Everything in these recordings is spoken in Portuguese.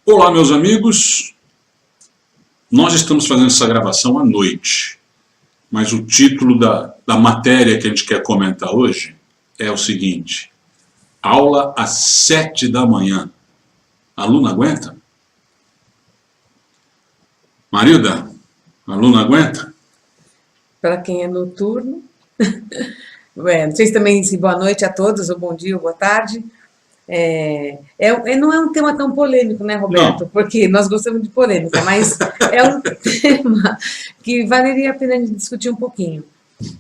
Olá, meus amigos. Nós estamos fazendo essa gravação à noite, mas o título da matéria que a gente quer comentar hoje é o seguinte: aula às 7 da manhã. Aluno aguenta? Marilda, aluno aguenta? Para quem é noturno. Não sei se também disse boa noite a todos, ou bom dia, ou boa tarde. Não é um tema tão polêmico, né, Roberto? Não. Porque nós gostamos de polêmica, mas é um tema que valeria a pena a gente discutir um pouquinho.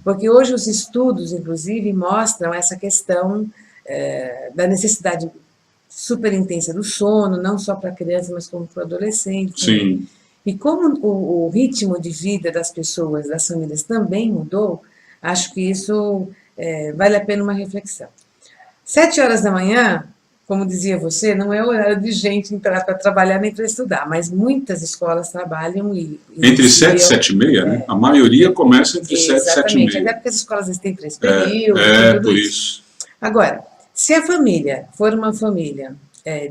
Porque hoje os estudos, inclusive, mostram essa questão da necessidade super intensa do sono, não só para a criança, mas como para o adolescente. Sim. Né? E como o ritmo de vida das pessoas, das famílias também mudou, acho que isso vale a pena uma reflexão. 7 horas da manhã, como dizia você, não é horário de gente entrar para trabalhar nem para estudar, mas muitas escolas trabalham entre 7 e 7 e meia, né? A maioria começa entre 7 e 7 e meia. Exatamente, até porque as escolas têm 3 períodos. Tudo por isso. Agora, se a família for uma família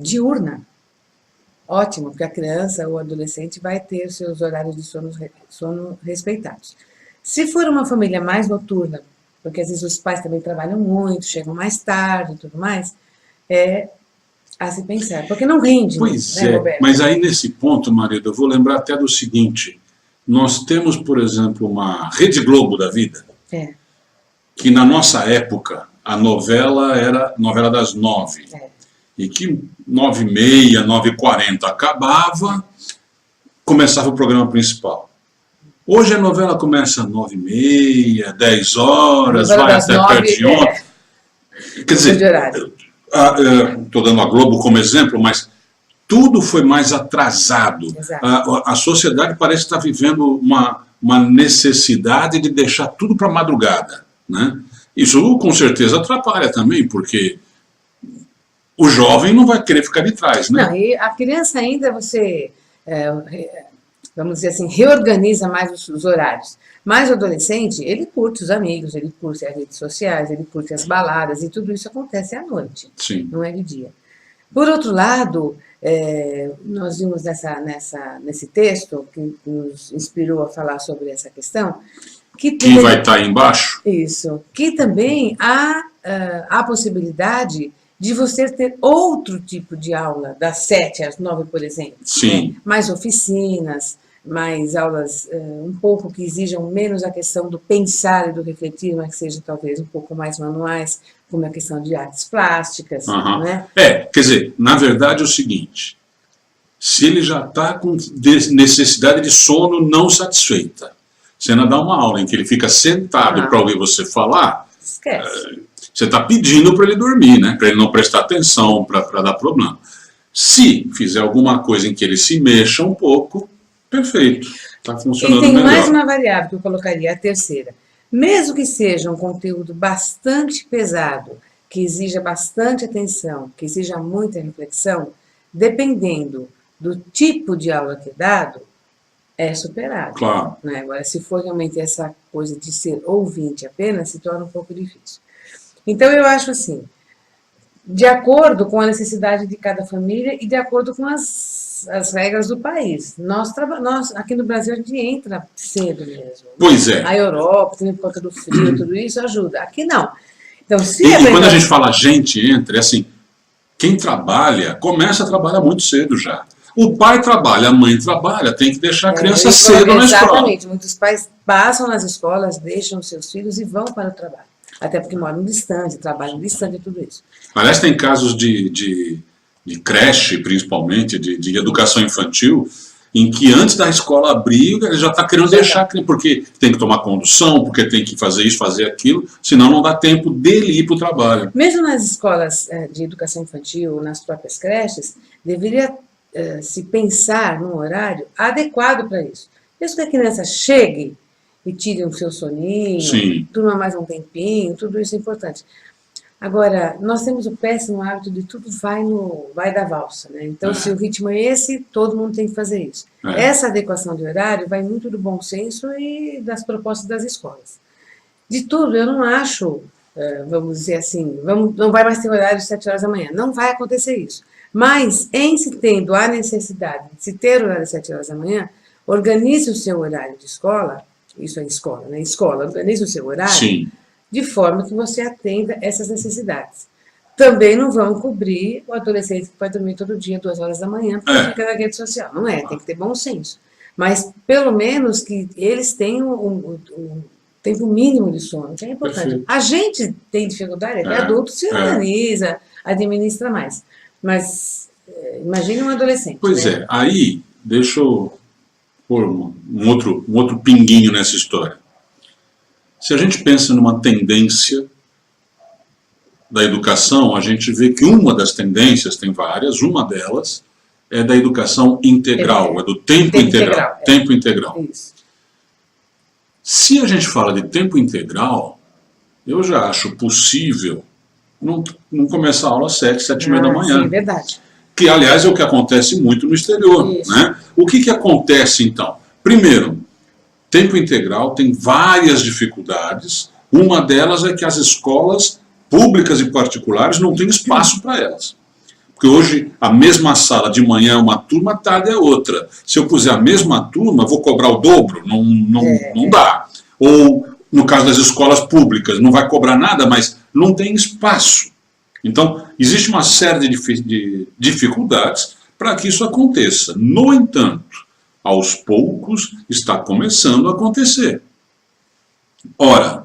diurna, ótimo, porque a criança ou adolescente vai ter seus horários de sono respeitados. Se for uma família mais noturna, porque às vezes os pais também trabalham muito, chegam mais tarde e tudo mais, a se pensar, porque não rende. Pois né, Roberto? Mas aí nesse ponto, Marilda, eu vou lembrar até do seguinte: nós temos, por exemplo, uma Rede Globo da vida, que na nossa época a novela era novela das 9, e que 9h30, 9h40 acabava, começava o programa principal. Hoje a novela começa às 9h30, 10 horas, vai até perto de 11. Quer dizer, estou dando a Globo como exemplo, mas tudo foi mais atrasado. A sociedade parece estar vivendo uma necessidade de deixar tudo para a madrugada, né? Isso com certeza atrapalha também, porque o jovem não vai querer ficar de trás, né? Não, e a criança ainda você... vamos dizer assim, reorganiza mais os horários. Mas o adolescente, ele curte os amigos, ele curte as redes sociais, ele curte as baladas, e tudo isso acontece à noite, Sim. Não é de dia. Por outro lado, nós vimos nesse texto, que nos inspirou a falar sobre essa questão, que vai estar aí embaixo. Isso, que também há a possibilidade de você ter outro tipo de aula, das 7 às 9, por exemplo. Sim. Mais oficinas, mais aulas um pouco que exijam menos a questão do pensar e do refletir, mas que sejam talvez um pouco mais manuais, como a questão de artes plásticas. Né? Quer dizer, na verdade é o seguinte: se ele já está com necessidade de sono não satisfeita, você não dá uma aula em que ele fica sentado para ouvir você falar, esquece. Você está pedindo para ele dormir, né? Para ele não prestar atenção, para dar problema. Se fizer alguma coisa em que ele se mexa um pouco, perfeito, está funcionando melhor. E tem mais uma variável que eu colocaria, a terceira. Mesmo que seja um conteúdo bastante pesado, que exija bastante atenção, que exija muita reflexão, dependendo do tipo de aula que é dado, é superado. Claro. Né? Agora, se for realmente essa coisa de ser ouvinte apenas, se torna um pouco difícil. Então, eu acho assim, de acordo com a necessidade de cada família e de acordo com as regras do país. Nós, aqui no Brasil, a gente entra cedo mesmo. Pois é. A Europa, também por conta do frio, tudo isso ajuda. Aqui não. Então, se e quando a gente fala gente entra, é assim, quem trabalha, começa a trabalhar muito cedo já. O pai trabalha, a mãe trabalha, tem que deixar a criança cedo na escola. Exatamente. Muitos pais passam nas escolas, deixam seus filhos e vão para o trabalho. Até porque moram distante, trabalham distante e tudo isso. Aliás, tem casos de creche, principalmente, de educação infantil, em que antes da escola abrir, ele já está querendo deixar, porque tem que tomar condução, porque tem que fazer isso, fazer aquilo, senão não dá tempo dele ir para o trabalho. Mesmo nas escolas de educação infantil, nas próprias creches, deveria se pensar num horário adequado para isso. Mesmo que a criança chegue e tire o seu soninho, durma mais um tempinho, tudo isso é importante. Agora, nós temos o péssimo hábito de tudo vai da valsa, né? Então, se o ritmo é esse, todo mundo tem que fazer isso. Essa adequação de horário vai muito do bom senso e das propostas das escolas. De tudo, eu não acho, vamos dizer assim, não vai mais ter horário de 7 horas da manhã. Não vai acontecer isso. Mas, em se tendo a necessidade de se ter horário às 7 horas da manhã, organize o seu horário de escola, isso é escola, né? Escola, organize o seu horário, Sim. de forma que você atenda essas necessidades. Também não vão cobrir o adolescente que vai dormir todo dia, 2 horas da manhã, porque fica na rede social. Não é, tem que ter bom senso. Mas, pelo menos, que eles tenham um tempo mínimo de sono, que é importante. Perfeito. A gente tem dificuldade, até adulto se organiza, administra mais. Mas, imagine um adolescente. Pois né? aí, deixa eu pôr um outro pinguinho nessa história. Se a gente pensa numa tendência da educação, a gente vê que uma das tendências, tem várias, uma delas é da educação integral, é do tempo integral. Tempo integral. Isso. Se a gente fala de tempo integral, eu já acho possível não começar a aula às 7, 7h30 da manhã. Sim, é verdade. Que, aliás, é o que acontece muito no exterior. Né? O que acontece, então? Primeiro, tempo integral tem várias dificuldades. Uma delas é que as escolas públicas e particulares não têm espaço para elas. Porque hoje a mesma sala de manhã é uma turma, à tarde é outra. Se eu puser a mesma turma, vou cobrar o dobro? Não dá. Ou, no caso das escolas públicas, não vai cobrar nada, mas não tem espaço. Então, existe uma série de dificuldades para que isso aconteça. No entanto, aos poucos está começando a acontecer. Ora,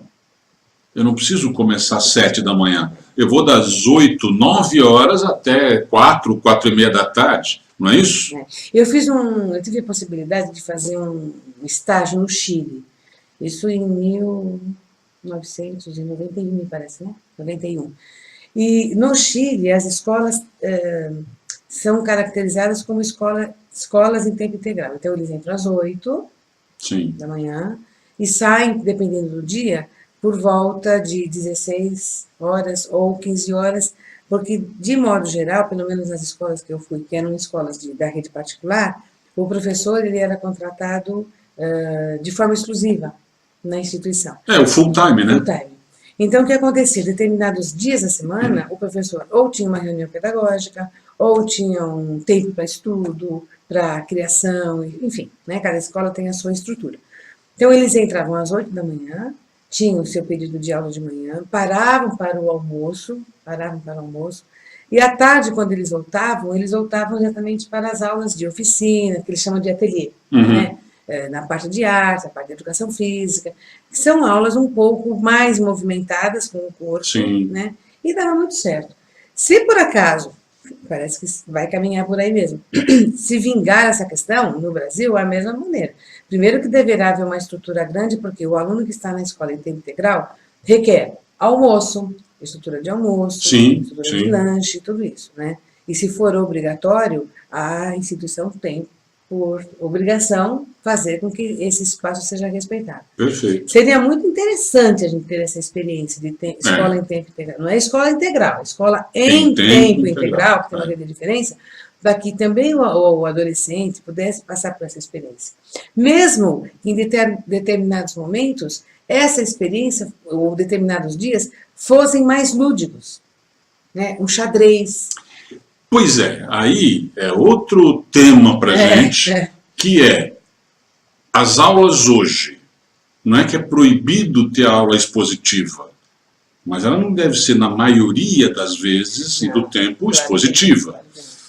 eu não preciso começar às 7 da manhã. Eu vou das 8, 9 horas até 4, 4h30 da tarde. Não é isso? Eu tive a possibilidade de fazer um estágio no Chile. Isso em 1991, me parece, né? 91. E no Chile, as escolas são caracterizadas como escolas em tempo integral. Então, eles entram às 8 da manhã e saem, dependendo do dia, por volta de 16 horas ou 15 horas, porque, de modo geral, pelo menos nas escolas que eu fui, que eram escolas da rede particular, o professor ele era contratado de forma exclusiva na instituição. O full time, né? Full time. Então, o que acontecia? Determinados dias da semana, o professor ou tinha uma reunião pedagógica, ou tinha um tempo para estudo, para criação, enfim, né? Cada escola tem a sua estrutura. Então, eles entravam às 8 da manhã, tinham o seu período de aula de manhã, paravam para o almoço, e à tarde, quando eles voltavam exatamente para as aulas de oficina, que eles chamam de ateliê, né? Na parte de arte, na parte de educação física, que são aulas um pouco mais movimentadas com o corpo, né? E dava muito certo. Se por acaso, parece que vai caminhar por aí mesmo, se vingar essa questão, no Brasil, é a mesma maneira. Primeiro que deverá haver uma estrutura grande, porque o aluno que está na escola em tempo integral requer almoço, estrutura de almoço, estrutura de lanche, tudo isso, né? E se for obrigatório, a instituição tem, por obrigação, fazer com que esse espaço seja respeitado. Perfeito. Seria muito interessante a gente ter essa experiência de escola em tempo integral. Não é escola integral, é escola em tempo integral, que tem uma grande diferença, para que também o adolescente pudesse passar por essa experiência. Mesmo em determinados momentos, essa experiência, ou determinados dias, fossem mais lúdicos. Né? Um xadrez. Pois é, aí é outro tema para gente, que é as aulas hoje. Não é que é proibido ter aula expositiva, mas ela não deve ser, na maioria das vezes e do tempo, expositiva.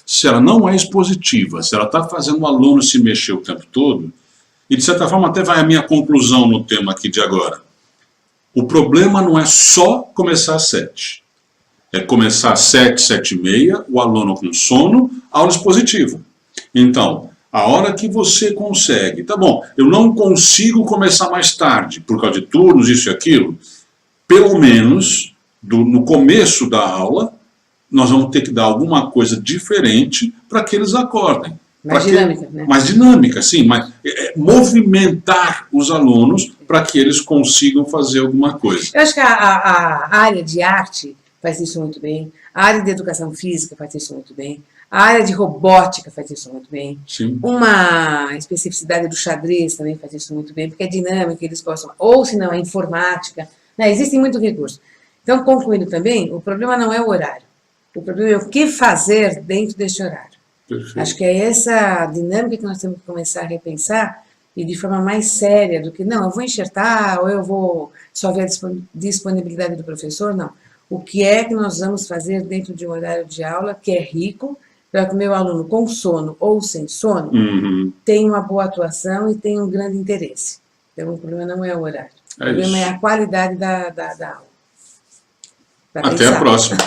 Se ela não é expositiva, se ela está fazendo o aluno se mexer o tempo todo, e de certa forma até vai a minha conclusão no tema aqui de agora. O problema não é só começar às 7. É começar às 7, 7h30, o aluno com sono, aula expositiva. Então, a hora que você consegue, tá bom, eu não consigo começar mais tarde, por causa de turnos, isso e aquilo, pelo menos, no começo da aula, nós vamos ter que dar alguma coisa diferente para que eles acordem. Mais dinâmica, né? Mais dinâmica, sim, mas movimentar os alunos para que eles consigam fazer alguma coisa. Eu acho que a área de arte faz isso muito bem, a área de educação física faz isso muito bem, a área de robótica faz isso muito bem, uma especificidade do xadrez também faz isso muito bem, porque é dinâmica, eles gostam, ou se não, a informática, né? Existem muitos recursos. Então, concluindo também, o problema não é o horário, O problema é o que fazer dentro deste horário. Perfeito. Acho que é essa dinâmica que nós temos que começar a repensar e de forma mais séria do que, não, eu vou enxertar ou eu vou só ver a disponibilidade do professor, não. O que é que nós vamos fazer dentro de um horário de aula que é rico, para que o meu aluno, com sono ou sem sono, tenha uma boa atuação e tenha um grande interesse. Então, o problema não é o horário. O problema é a qualidade da aula. Até a próxima.